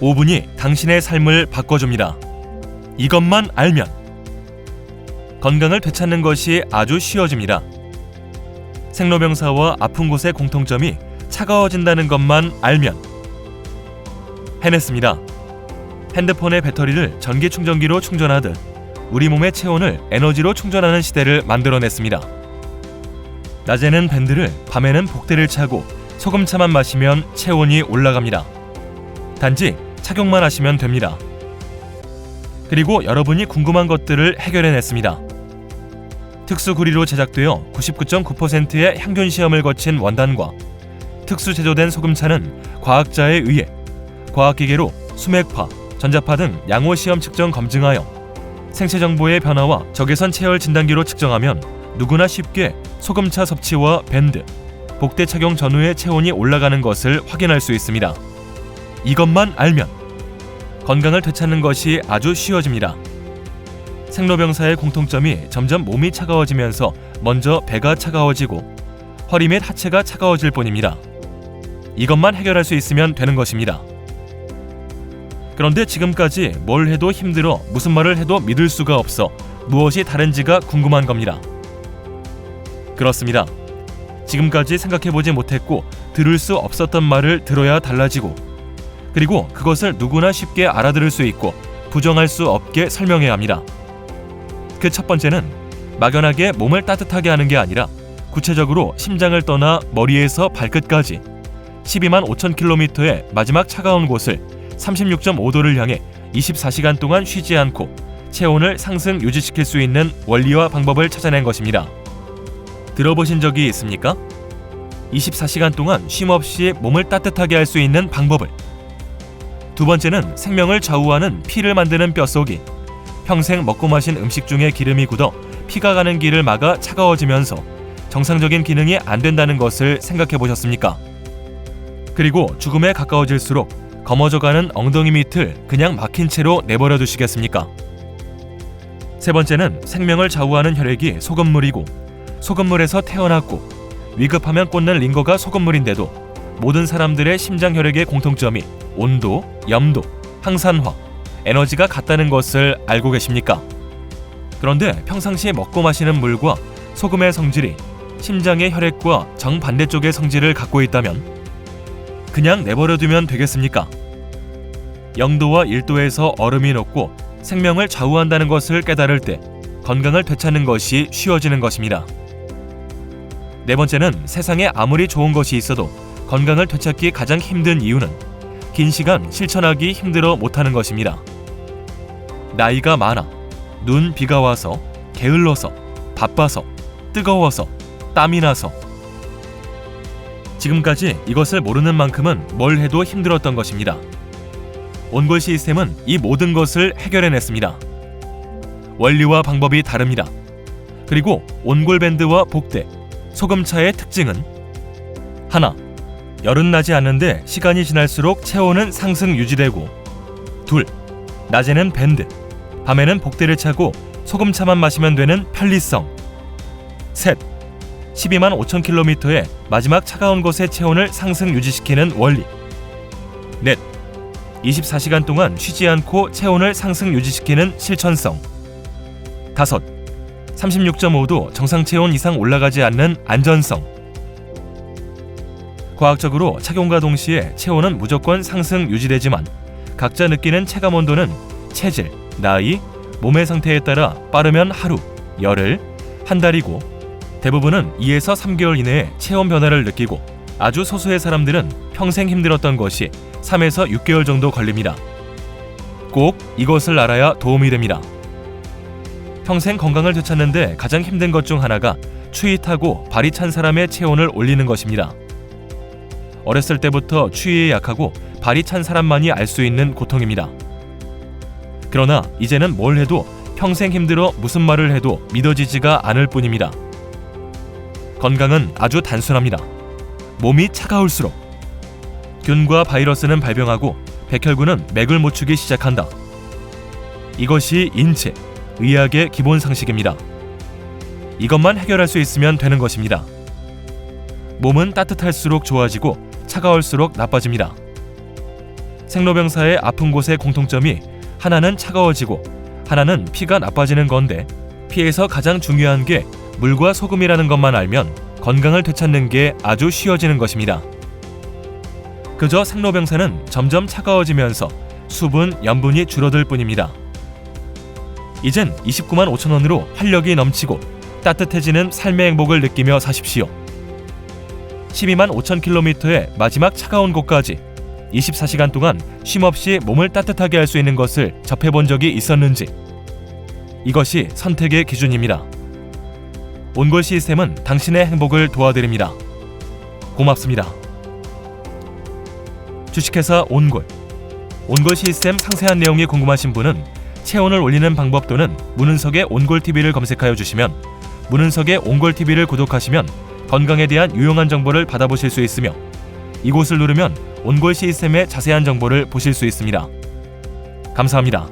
5분이 당신의 삶을 바꿔줍니다. 이것만 알면 건강을 되찾는 것이 아주 쉬워집니다. 생로병사와 아픈 곳의 공통점이 차가워진다는 것만 알면 해냈습니다. 핸드폰의 배터리를 전기 충전기로 충전하듯 우리 몸의 체온을 에너지로 충전하는 시대를 만들어냈습니다. 낮에는 밴드를, 밤에는 복대를 차고 소금차만 마시면 체온이 올라갑니다. 단지 착용만 하시면 됩니다. 그리고 여러분이 궁금한 것들을 해결해냈습니다. 특수 구리로 제작되어 99.9%의 향균 시험을 거친 원단과 특수 제조된 소금차는 과학자에 의해 과학기계로 수맥파, 전자파 등 양호 시험 측정 검증하여 생체 정보의 변화와 적외선 체열 진단기로 측정하면 누구나 쉽게 소금차 섭취와 밴드, 복대 착용 전후의 체온이 올라가는 것을 확인할 수 있습니다. 이것만 알면 건강을 되찾는 것이 아주 쉬워집니다. 생로병사의 공통점이 점점 몸이 차가워지면서 먼저 배가 차가워지고 허리 및 하체가 차가워질 뿐입니다. 이것만 해결할 수 있으면 되는 것입니다. 그런데 지금까지 뭘 해도 힘들어 무슨 말을 해도 믿을 수가 없어 무엇이 다른지가 궁금한 겁니다. 그렇습니다. 지금까지 생각해보지 못했고 들을 수 없었던 말을 들어야 달라지고 그리고 그것을 누구나 쉽게 알아들을 수 있고 부정할 수 없게 설명해야 합니다. 그 첫 번째는 막연하게 몸을 따뜻하게 하는 게 아니라 구체적으로 심장을 떠나 머리에서 발끝까지 12만 5천 킬로미터의 마지막 차가운 곳을 36.5도를 향해 24시간 동안 쉬지 않고 체온을 상승 유지시킬 수 있는 원리와 방법을 찾아낸 것입니다. 들어보신 적이 있습니까? 24시간 동안 쉼없이 몸을 따뜻하게 할 수 있는 방법을. 두 번째는 생명을 좌우하는 피를 만드는 뼛속이 평생 먹고 마신 음식 중에 기름이 굳어 피가 가는 길을 막아 차가워지면서 정상적인 기능이 안 된다는 것을 생각해 보셨습니까? 그리고 죽음에 가까워질수록 검어져가는 엉덩이 밑을 그냥 막힌 채로 내버려 두시겠습니까? 세 번째는 생명을 좌우하는 혈액이 소금물이고 소금물에서 태어났고 위급하면 꽂는 링거가 소금물인데도 모든 사람들의 심장 혈액의 공통점이 온도, 염도, 항산화, 에너지가 같다는 것을 알고 계십니까? 그런데 평상시에 먹고 마시는 물과 소금의 성질이 심장의 혈액과 정반대쪽의 성질을 갖고 있다면 그냥 내버려두면 되겠습니까? 0도와 1도에서 얼음이 녹고 생명을 좌우한다는 것을 깨달을 때 건강을 되찾는 것이 쉬워지는 것입니다. 네 번째는 세상에 아무리 좋은 것이 있어도 건강을 되찾기 가장 힘든 이유는 긴 시간 실천하기 힘들어 못하는 것입니다. 나이가 많아, 눈, 비가 와서, 게을러서, 바빠서, 뜨거워서, 땀이 나서 지금까지 이것을 모르는 만큼은 뭘 해도 힘들었던 것입니다. 온골 시스템은 이 모든 것을 해결해냈습니다. 원리와 방법이 다릅니다. 그리고 온골 밴드와 복대, 소금차의 특징은 하나, 열은 나지 않는데 시간이 지날수록 체온은 상승 유지되고 둘, 낮에는 밴드, 밤에는 복대를 차고 소금차만 마시면 되는 편리성 셋, 12만 5천 킬로미터의 마지막 차가운 곳의 체온을 상승 유지시키는 원리 넷, 24시간 동안 쉬지 않고 체온을 상승 유지시키는 실천성 다섯, 36.5도 정상 체온 이상 올라가지 않는 안전성. 과학적으로 착용과 동시에 체온은 무조건 상승 유지되지만 각자 느끼는 체감 온도는 체질, 나이, 몸의 상태에 따라 빠르면 하루, 열흘, 한 달이고 대부분은 2에서 3개월 이내에 체온 변화를 느끼고 아주 소수의 사람들은 평생 힘들었던 것이 3에서 6개월 정도 걸립니다. 꼭 이것을 알아야 도움이 됩니다. 평생 건강을 되찾는데 가장 힘든 것 중 하나가 추위 타고 발이 찬 사람의 체온을 올리는 것입니다. 어렸을 때부터 추위에 약하고 발이 찬 사람만이 알 수 있는 고통입니다. 그러나 이제는 뭘 해도 평생 힘들어 무슨 말을 해도 믿어지지가 않을 뿐입니다. 건강은 아주 단순합니다. 몸이 차가울수록 균과 바이러스는 발병하고 백혈구는 맥을 못 추기 시작한다. 이것이 인체, 의학의 기본 상식입니다. 이것만 해결할 수 있으면 되는 것입니다. 몸은 따뜻할수록 좋아지고 차가울수록 나빠집니다. 생로병사의 아픈 곳의 공통점이 하나는 차가워지고 하나는 피가 나빠지는 건데, 피에서 가장 중요한 게 물과 소금이라는 것만 알면 건강을 되찾는 게 아주 쉬워지는 것입니다. 그저 생로병사는 점점 차가워지면서 수분, 염분이 줄어들 뿐입니다. 이젠 29만 5천 원으로 활력이 넘치고 따뜻해지는 삶의 행복을 느끼며 사십시오. 12만 5천 킬로미터의 마지막 차가운 곳까지 24시간 동안 쉼없이 몸을 따뜻하게 할 수 있는 것을 접해본 적이 있었는지, 이것이 선택의 기준입니다. 온골 시스템은 당신의 행복을 도와드립니다. 고맙습니다. 주식회사 온골. 온골 시스템 상세한 내용이 궁금하신 분은 체온을 올리는 방법 또는 문은석의 온골TV를 검색하여 주시면, 문은석의 온골TV를 구독하시면 건강에 대한 유용한 정보를 받아보실 수 있으며, 이곳을 누르면 온골 시스템의 자세한 정보를 보실 수 있습니다. 감사합니다.